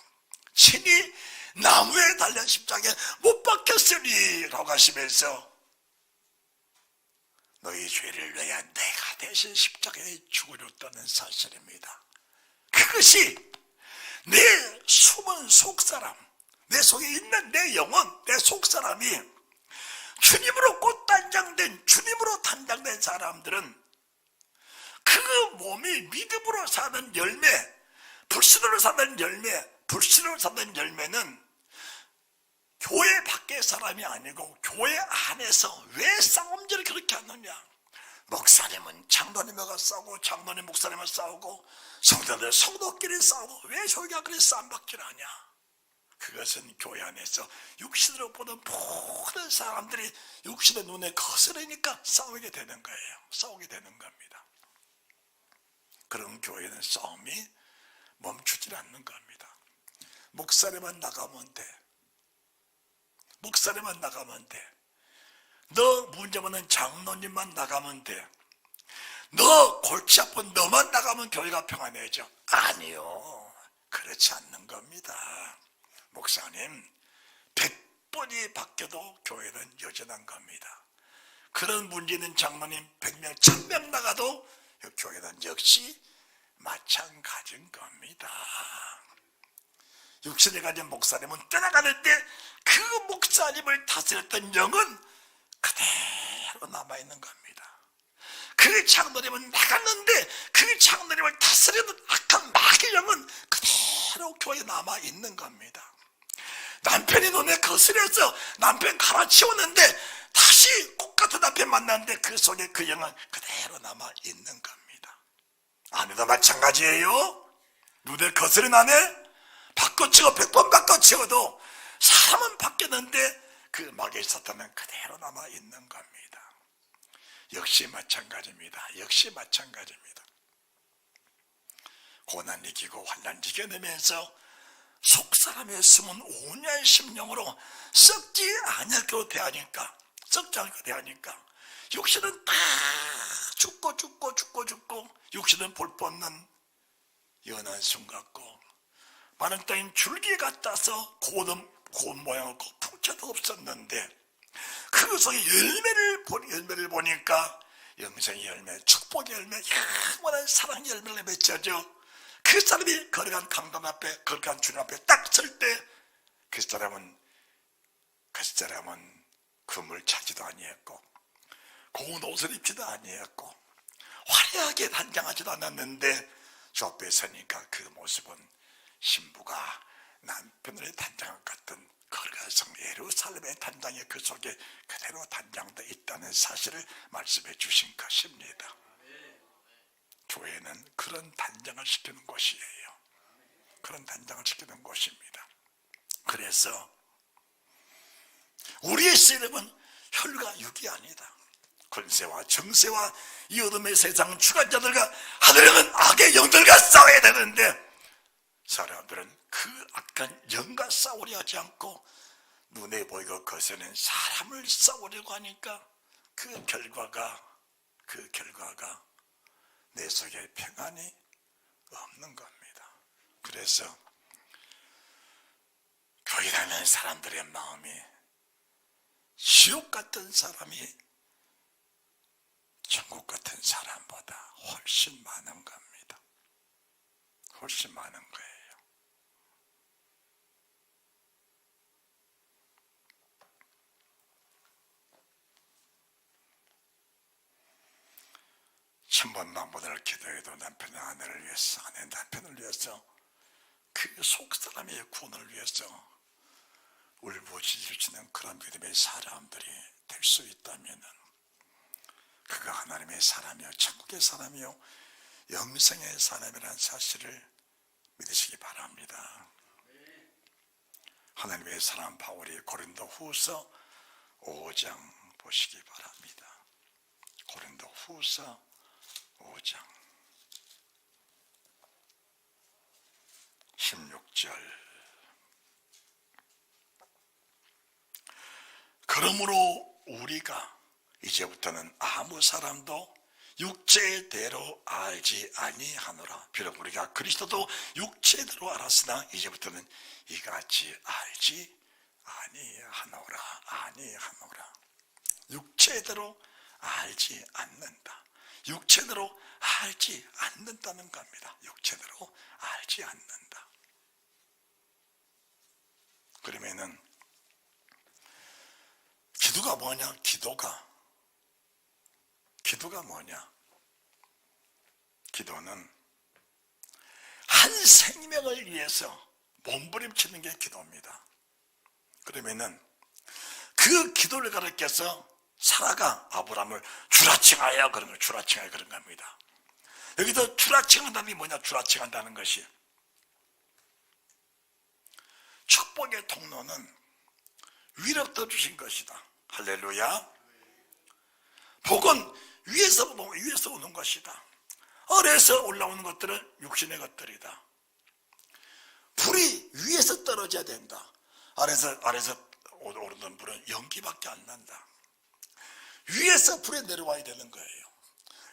친히 나무에 달린 십자가에 못 박혔으니 라고 하시면서 너희 죄를 위하여 내가 대신 십자가에 죽어줬다는 사실입니다. 그것이 내 숨은 속사람, 내 속에 있는 내 영혼, 내 속사람이 주님으로 주님으로 단장된 사람들은 그 몸이 믿음으로 사는 열매, 불신으로 사는 열매는 교회 밖의 사람이 아니고 교회 안에서 왜 싸움질을 그렇게 하느냐? 목사님은 장로님과 싸우고 장로님 목사님과 싸우고 성도들 성도끼리 싸우고 왜 교회가 그리 쌈박질하냐? 그것은 교회 안에서 육신으로 보는 모든 사람들이 육신의 눈에 거스르니까 싸우게 되는 거예요. 싸우게 되는 겁니다. 그런 교회는 싸움이 멈추질 않는 겁니다. 목사님만 나가면 돼. 목사님만 나가면 돼. 너 문제 많은 장로님만 나가면 돼. 너 골치 아픈 너만 나가면 교회가 평안해져. 아니요. 그렇지 않는 겁니다. 목사님 100번이 바뀌어도 교회는 여전한 겁니다. 그런 문제 있는 장로님 100명 1000명 나가도 교회는 역시 마찬가지인 겁니다. 육신에 가진 목사님은 떠나가는데 그 목사님을 다스렸던 영은 그대로 남아있는 겁니다. 그 장로님은 나갔는데 그 장로님을 다스리는 악한 마귀의 영은 그대로 교회에 남아있는 겁니다. 남편이 눈에 거스려서 남편 갈아치웠는데 다시 꽃같은 남편 만났는데 그 속에 그 영은 그대로 남아있는 겁니다. 아내도 마찬가지예요. 눈에 거스린 아내 바꿔치워 100번 바꿔치워도 사람은 바뀌었는데 그 마귀의 사탄은 그대로 남아있는 겁니다. 역시 마찬가지입니다. 역시 마찬가지입니다. 고난 이기고 환난 이겨내면서 속사람의 숨은 5년 10년으로 썩지 않게 대하니까 육신은 다 죽고 육신은 볼 수 없는 연한 숨 같고 많은 땅인 줄기 같아서 고운 모양없고 풍채도 없었는데 그 속에 열매를 보니까 영생의 열매, 축복의 열매, 영원한 사랑의 열매를 맺혀져. 그 사람이 걸어간 강단 앞에, 걸어간 주님 앞에 딱 설 때 그 사람은 금을 차지도 아니했고 고운 옷을 입지도 아니했고 화려하게 단장하지도 않았는데 저 앞에 서니까 그 모습은 신부가 남편을 단장한 것 같은 거룩한 성 예루살렘의 단장이 그 속에 그대로 단장되어 있다는 사실을 말씀해 주신 것입니다. 교회는 그런 단장을 시키는 곳이에요. 그런 단장을 시키는 곳입니다. 그래서 우리의 씨름은 혈과 육이 아니다. 권세와 정세와 이 어둠의 세상 주관자들과 하늘에는 악의 영들과 싸워야 되는데 사람들은 그 악한 영과 싸우려 하지 않고 눈에 보이고 거스는 사람을 싸우려고 하니까 그 결과가 내 속에 평안이 없는 겁니다. 그래서 교회 다니는 사람들의 마음이 지옥 같은 사람이 천국 같은 사람보다 훨씬 많은 겁니다. 훨씬 많은 거예요. 천번만번을 기도해도 남편의 아내를 위해서, 아내 남편을 위해서, 그 속사람의 구원을 위해서 울부짖으시는 그런 믿음의 사람들이 될 수 있다면 그가 하나님의 사람이요 천국의 사람이요 영생의 사람이라는 사실을 믿으시기 바랍니다. 하나님의 사람 바울이 고린도 후서 5장 보시기 바랍니다. 고린도 후서 5장 16절. 그러므로 우리가 이제부터는 아무 사람도 육체대로 알지 아니하노라. 비록 우리가 그리스도도 육체대로 알았으나 이제부터는 이같이 알지 아니하노라. 육체대로 알지 않는다. 육체대로 알지 않는다는 겁니다. 육체대로 알지 않는다. 그러면은 기도가 뭐냐? 기도가 뭐냐? 기도는 한 생명을 위해서 몸부림치는 게 기도입니다. 그러면은 그 기도를 가르쳐서 사라가 아브라함을 주라칭하여 그런 걸 주라칭하여 그런 겁니다. 여기서 주라칭한다는 게 뭐냐? 주라칭한다는 것이 축복의 통로는 위로부터 주신 것이다. 할렐루야. 복은 위에서 오는 것이다. 아래에서 올라오는 것들은 육신의 것들이다. 불이 위에서 떨어져야 된다. 아래에서 오르는 불은 연기밖에 안 난다. 위에서 불이 내려와야 되는 거예요.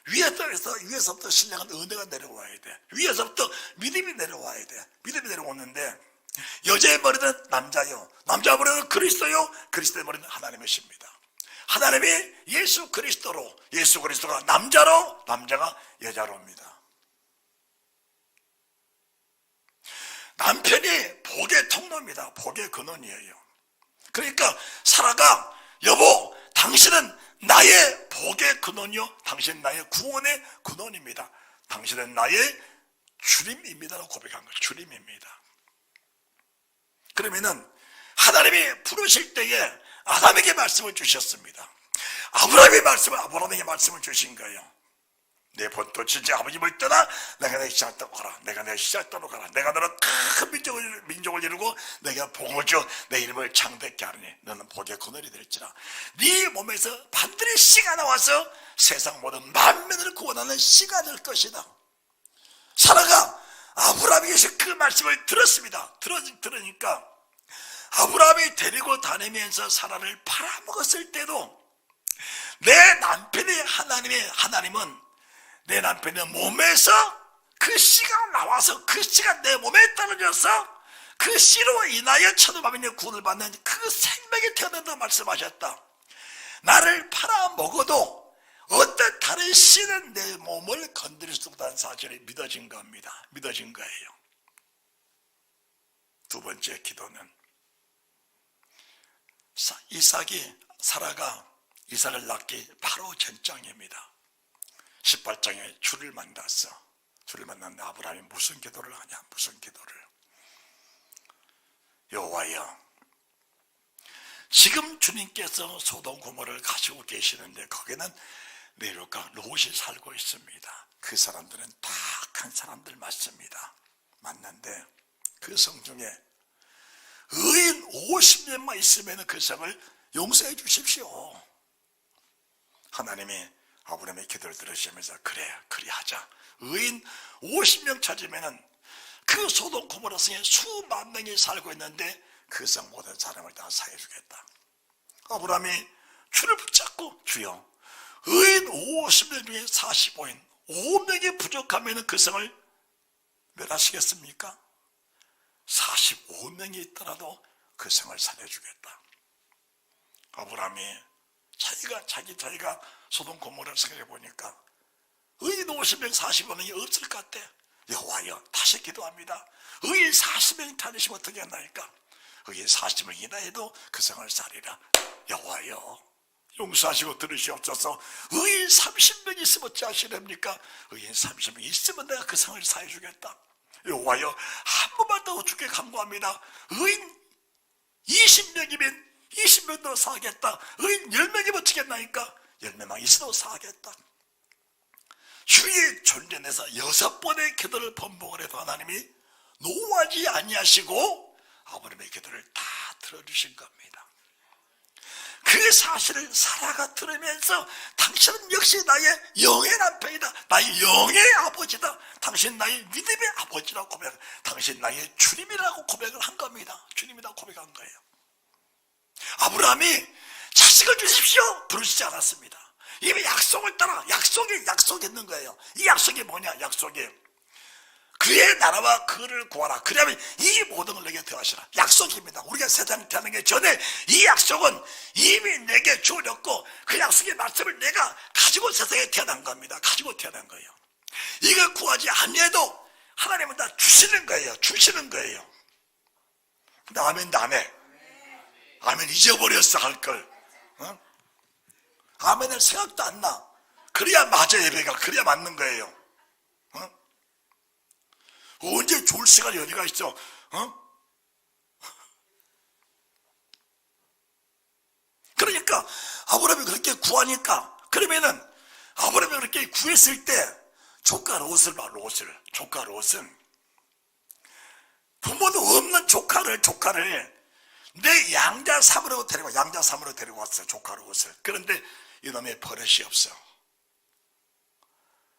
위에서부터 신령한 은혜가 내려와야 돼. 위에서부터 믿음이 내려와야 돼. 믿음이 내려오는데 여자의 머리는 남자요, 남자 머리는 그리스도요, 그리스도의 머리는 하나님이십니다. 하나님이 예수 그리스도로, 예수 그리스도가 남자로, 남자가 여자로입니다. 남편이 복의 통로입니다. 복의 근원이에요. 그러니까 사라가 여보, 당신은 나의 복의 근원이요, 당신은 나의 구원의 근원입니다. 당신은 나의 주님입니다라고 고백한 거예요. 주님입니다. 그러면은 하나님이 부르실 때에 아담에게 말씀을 주셨습니다. 아브라함에게 말씀을 주신 거예요. 내 본토 친지 아버님을 떠나 내가 내 시작을 떠고 가라. 내가 내 시작을 떠고 가라. 내가 너는 큰 민족을 이루고 내가 복을 줘 내 이름을 창대케 하느니 너는 복의 근원이 될지라. 네 몸에서 반드시 씨가 나와서 세상 모든 만민을 구원하는 씨가 될 것이다. 사라가 아브라함에게서 그 말씀을 들었습니다. 들으니까 아브라함이 데리고 다니면서 사라를 팔아먹었을 때도 내 남편의 하나님은 내 남편의 몸에서 그 씨가 나와서 그 씨가 내 몸에 떨어져서 그 씨로 인하여 천하만민의 구원을 받는 그 생명이 태어난다고 말씀하셨다. 나를 팔아먹어도 어떤 다른 씨는 내 몸을 건드릴 수 없다는 사실이 믿어진 겁니다. 믿어진 거예요. 두 번째 기도는 사라가 이삭을 낳기 바로 전장입니다. 18장에 주를 만났어. 주를 만났는데 아브라함이 무슨 기도를 하냐? 무슨 기도를? 여호와여, 지금 주님께서 소돔 고모를 가지고 계시는데 거기는 네로가 롯이 살고 있습니다. 그 사람들은 다 악한 사람들 맞습니다. 맞는데 그 성 중에 의인 50명만 있으면 그 성을 용서해 주십시오. 하나님이 아브라함의 기도를 들으시면서 그래, 그리하자. 의인 50명 찾으면은 그 소돔 고모라 성에 수만 명이 살고 있는데 그 성 모든 사람을 다 사해주겠다. 아브라함이 주를 붙잡고 주여, 의인 50명 중에 45인 5명이 부족하면 그 성을 멸하시겠습니까? 45명이 있더라도 그 성을 살려주겠다. 아브라함이 자기가 소돔 고모라를 생각해 보니까 의인 50명 45명이 없을 것 같아. 여호와여, 다시 기도합니다. 의인 40명 다니시면 어떻게 했나니까? 의인 40명이나 해도 그 성을 살리라. 여호와여, 용서하시고 들으시옵소서. 의인 30명 있으면 어찌 하시렵니까? 의인 30명 있으면 내가 그 성을 사해주겠다. 여호와여, 한 번만 더 주께 간구합니다. 의인 20명이면 20명도 사하겠다. 의인 10명이면 어찌겠나니까? 10명만 있어도 사하겠다. 주의 존재에서 6번의 기도를 번복을 해도 하나님이 노하지 아니하시고 아브라함의 기도를 다 들어주신 겁니다. 그 사실을 사라가 들으면서 당신은 역시 나의 영의 남편이다. 나의 영의 아버지다. 당신 나의 믿음의 아버지라고 당신 나의 주님이라고 고백을 한 겁니다. 주님이라고 고백한 거예요. 아브라함이 자식을 주십시오 부르시지 않았습니다. 이미 약속을 따라 약속했는 거예요. 이 약속이 뭐냐? 약속이 그의 나라와 그를 구하라. 그러면 이 모든 걸 내게 더하시라. 약속입니다. 우리가 세상 태어나기 전에 이 약속은 이미 내게 주어졌고 그 약속의 말씀을 내가 가지고 세상에 태어난 겁니다. 가지고 태어난 거예요. 이걸 구하지 않아도 하나님은 다 주시는 거예요. 주시는 거예요. 근데 아멘도 안 해. 아멘 잊어버렸어 할걸. 어? 아멘을 생각도 안 나. 그래야 맞아. 예배가 그래야 맞는 거예요. 어? 언제 좋을 시간이 어디가 있어? 어? 그러니까 아브라함이 그렇게 구하니까, 그러면은 아브라함이 그렇게 구했을 때 조카 롯을 봐. 롯을, 조카 롯은 부모도 없는 조카를 내 양자 삼으로 데리고 왔어요. 조카 롯을. 그런데 이놈의 버릇이 없어.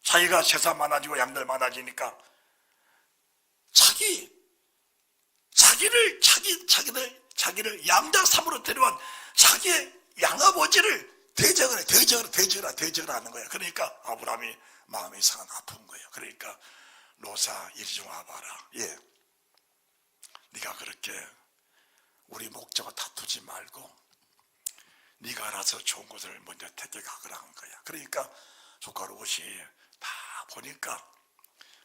자기가 재산 많아지고 양들 많아지니까 자기를 양자 삼으로 데려온 자기의 양아버지를 대적을 하는 거야. 그러니까 아브라함이 마음이 상한 아픈 거예요. 그러니까 롯아, 이리 좀 와봐라. 예, 네가 그렇게 우리 목자와 다투지 말고 네가 알아서 좋은 곳을 먼저 택해가거라 한 거야. 그러니까 조카 롯이 다 보니까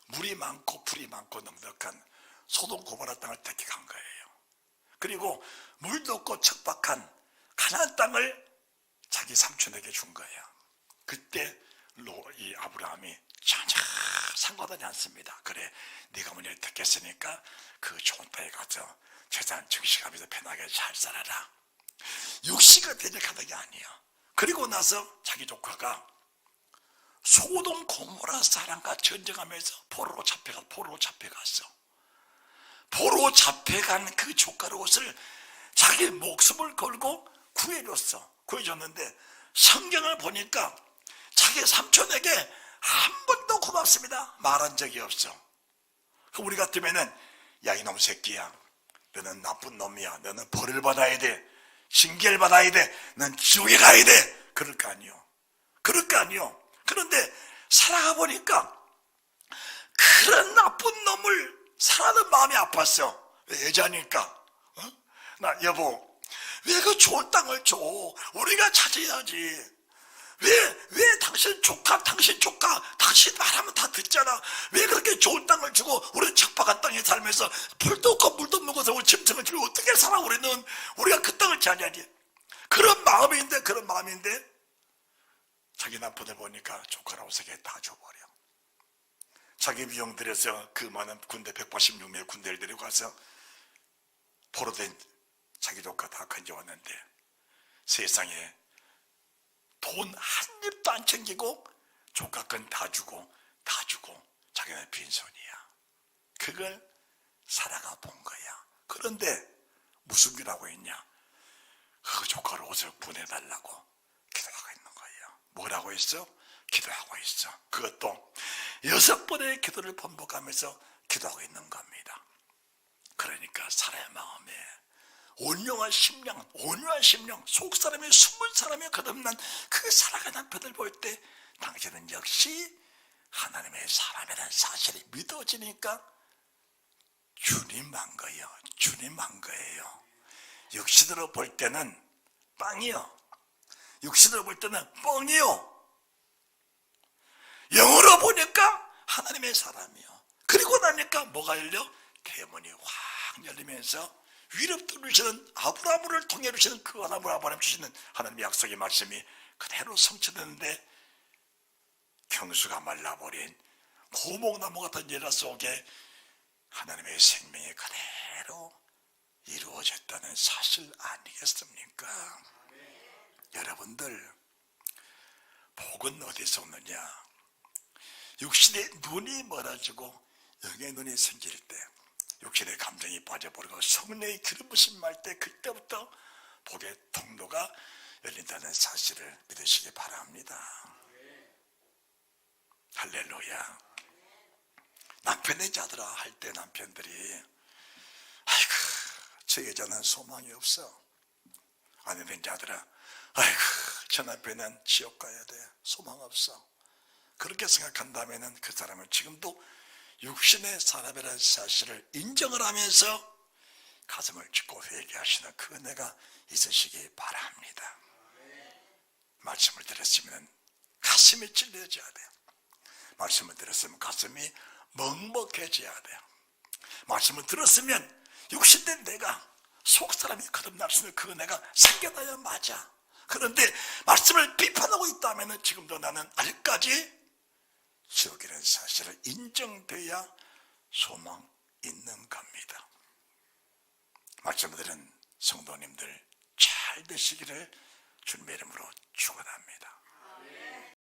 물이 많고 풀이 많고 넉넉한 소돔 고모라 땅을 택해간 거예요. 그리고 물도 없고 척박한 가나안 땅을 자기 삼촌에게 준 거야. 그때 이 아브라함이 전혀 상관하지 않습니다. 그래, 네가 먼저 택했으니까 그 좋은 땅에 가서 재산 증식하면서 편하게 잘 살아라. 육시가 대적하는 게 아니야. 그리고 나서 자기 조카가 소돔 고모라 사람과 전쟁하면서 포로로 잡혀갔어. 포로로 잡혀간 그 조카 롯을 자기 목숨을 걸고 구해줬는데 성경을 보니까 자기 삼촌에게 한 번도 고맙습니다 말한 적이 없어. 우리 같으면은 야, 이놈 새끼야, 너는 나쁜 놈이야, 너는 벌을 받아야 돼, 징계를 받아야 돼, 넌 지옥에 가야 돼, 그럴 거 아니요. 그런데 살아가 보니까 그런 나쁜 놈을 사랑하는 마음이 아팠어. 왜? 여자니까. 나 여보, 왜 그 좋은 땅을 줘? 우리가 찾아야지. 왜 당신 조카 당신 말하면 다 듣잖아. 왜 그렇게 좋은 땅을 주고 우리는 척박한 땅에 살면서 풀도 없고 물도 먹어서 우리 짐승을 주고 어떻게 살아? 우리가 그 땅을 찾아야지. 그런 마음인데 자기 남편을 보니까 조카 롯에게 다 줘버려. 자기 비용 들여서 그 많은 군대 186명의 군대를 데리고 가서 포로된 자기 조카 다 건져왔는데 세상에 돈 한 입도 안 챙기고 조카 건 다 주고 자기는 빈손이야. 그걸 살아가 본 거야. 그런데 무슨 기도하고 있냐? 그 조카 롯을 보내달라고 기도하고 있는 거예요. 뭐라고 했어? 기도하고 있어. 그것도 6번의 기도를 반복하면서 기도하고 있는 겁니다. 그러니까 사람의 마음에 온유한 심령, 속사람의 숨은 사람이 거듭난 그 살아가는 남편을 볼 때 당신은 역시 하나님의 사람이라는 사실이 믿어지니까 주님 한 거예요. 육신으로 볼 때는 빵이요. 육신으로 볼 때는 뻥이요. 영으로 보니까 하나님의 사람이요. 그리고 나니까 뭐가 열려? 대문이 확 열리면서 위로 뚫으시는 아브라함을 통해 주시는 그 아브라함 주시는 하나님의 약속의 말씀이 그대로 성취되는데 경수가 말라버린 고목나무 같은 예라 속에 하나님의 생명이 그대로 이루어졌다는 사실 아니겠습니까? 여러분들, 복은 어디서 오느냐? 육신의 눈이 멀어지고 영의 눈이 생길 때, 육신의 감정이 빠져버리고 성령의 기름 부심 말 때, 그때부터 복의 통로가 열린다는 사실을 믿으시기 바랍니다. 할렐루야. 남편의 자들아 할 때 남편들이 아이고 저 여자는 소망이 없어. 아내된 자들아 아이고 저 남편은 지옥 가야 돼, 소망 없어. 그렇게 생각한다면 그 사람은 지금도 육신의 사람이라는 사실을 인정을 하면서 가슴을 찢고 회개하시는 그 은혜가 있으시기 바랍니다. 말씀을 들었으면 가슴이 찔려져야 돼요. 말씀을 들었으면 가슴이 먹먹해져야 돼요. 말씀을 들었으면 육신된 내가 속사람이 거듭날 수 있는 그 은혜가 생겨나야 맞아. 그런데 말씀을 비판하고 있다면 지금도 나는 아직까지 지옥이라는 사실을 인정돼야 소망 있는 겁니다. 말씀을 들은 성도님들 잘 되시기를 주님의 이름으로 축원합니다.